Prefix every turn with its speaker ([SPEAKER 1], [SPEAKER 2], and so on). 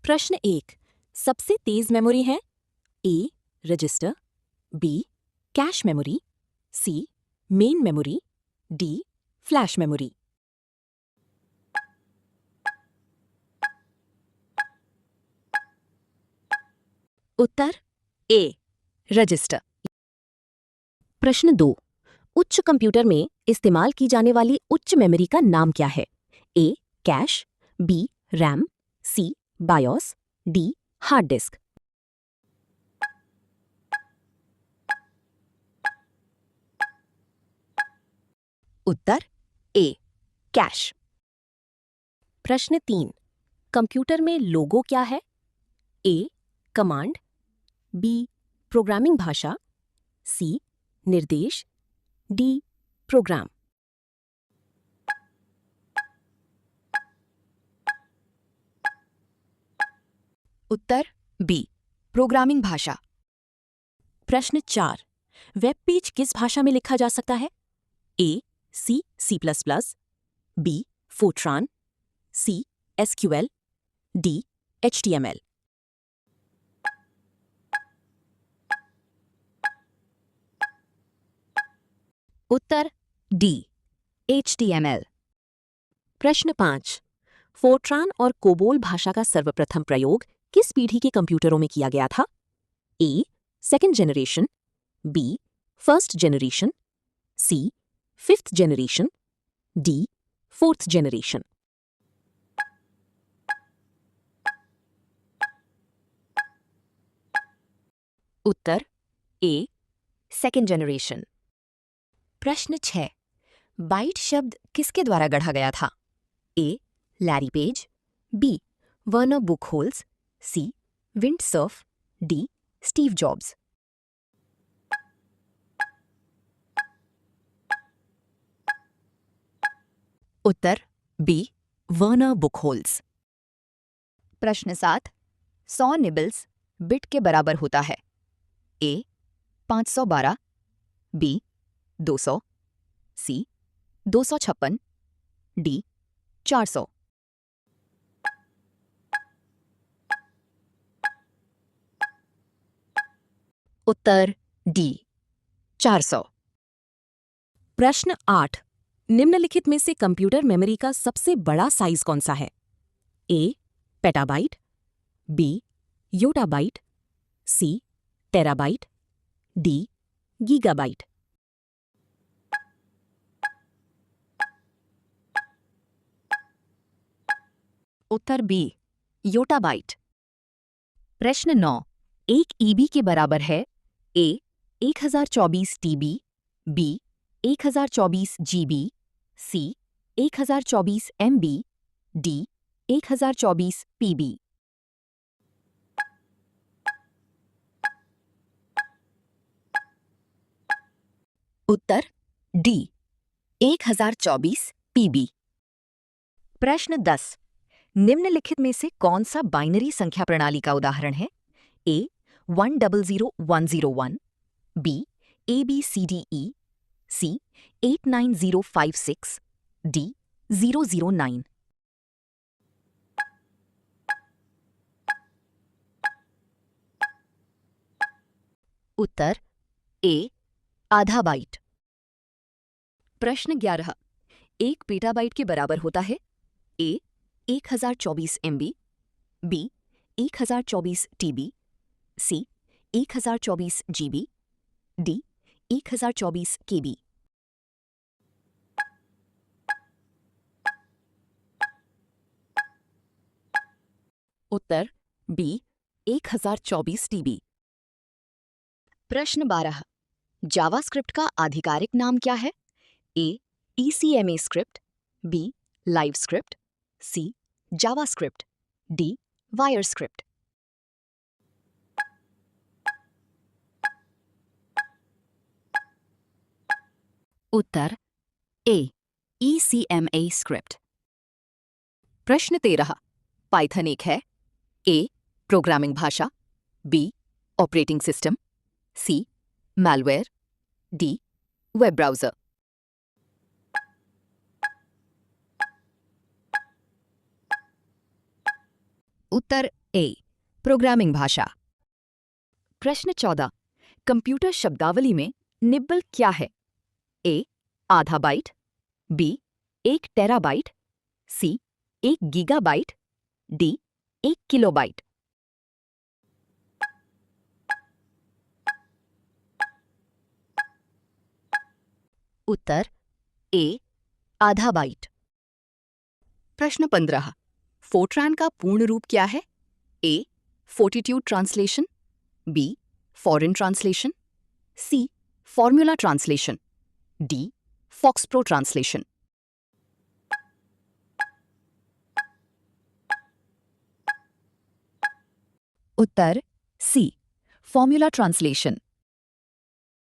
[SPEAKER 1] प्रश्न 1। सबसे तेज मेमोरी है? A register, B cache memory, C main memory, D flash memory. उत्तर ए रजिस्टर। प्रश्न 2। उच्च कंप्यूटर में इस्तेमाल की जाने वाली उच्च मेमोरी का नाम क्या है? ए कैश, बी रैम, सी बायोस, डी हार्ड डिस्क। उत्तर ए कैश। प्रश्न 3। कंप्यूटर में लोगो क्या है? ए कमांड, बी प्रोग्रामिंग भाषा, सी निर्देश, डी प्रोग्राम। उत्तर बी प्रोग्रामिंग भाषा। प्रश्न 4। वेब पेज किस भाषा में लिखा जा सकता है? A C C plus plus, B Fortran, C SQL, D HTML. उत्तर डी एचटीएमएल। प्रश्न 5। फोर्ट्रान और कोबोल भाषा का सर्वप्रथम प्रयोग किस पीढ़ी के कंप्यूटरों में किया गया था? A second generation, B first generation, C fifth generation, D fourth generation. उत्तर ए सेकेंड जनरेशन। प्रश्न 6। बाइट शब्द किसके द्वारा गढ़ा गया था? A Larry Page, B Werner Buchholz, C Vint Cerf, D Steve Jobs. उत्तर बी वर्नर बुकहोल्स। प्रश्न 7। 100 निबल्स बिट के बराबर होता है? A 512, B 200, C 256, D 400। उत्तर डी 400। प्रश्न 8। निम्नलिखित में से कंप्यूटर मेमोरी का सबसे बड़ा साइज कौन सा है? ए पेटाबाइट, बी योटाबाइट, सी टेराबाइट, डी गीगाबाइट। उत्तर बी योटाबाइट। प्रश्न 9। एक ईबी के बराबर है? ए 1024 टीबी, बी 1024 जीबी, सी 1024 एमबी, डी 1024 पीबी। उत्तर डी 1024 पीबी। प्रश्न 10। निम्नलिखित में से कौन सा बाइनरी संख्या प्रणाली का उदाहरण है? ए 100101, बी ABCDE, सी 89056, डी 009। उत्तर ए आधा बाइट। प्रश्न 11। एक पेटाबाइट के बराबर होता है? ए 1024 MB, बी 1024 TB, सी 1024 GB, डी 1024 KB। उत्तर बी 1024 TB। प्रश्न 12। जावास्क्रिप्ट का आधिकारिक नाम क्या है? A ECMA script, B live script, C JavaScript, D wire script. उत्तर ए ECMA स्क्रिप्ट। प्रश्न 13। पाइथन एक है? ए प्रोग्रामिंग भाषा, B operating system, C malware, D web browser. उत्तर ए प्रोग्रामिंग भाषा। प्रश्न 14, कंप्यूटर शब्दावली में निब्बल क्या है? ए आधा बाइट, बी 1 टेराबाइट, सी 1 गीगाबाइट, डी 1 किलोबाइट। उत्तर ए आधा बाइट। प्रश्न 15, फोर्ट्रान का पूर्ण रूप क्या है? A fortitude translation, B foreign translation, C formula translation, D FoxPro translation. उत्तर सी फॉर्मूला ट्रांसलेशन।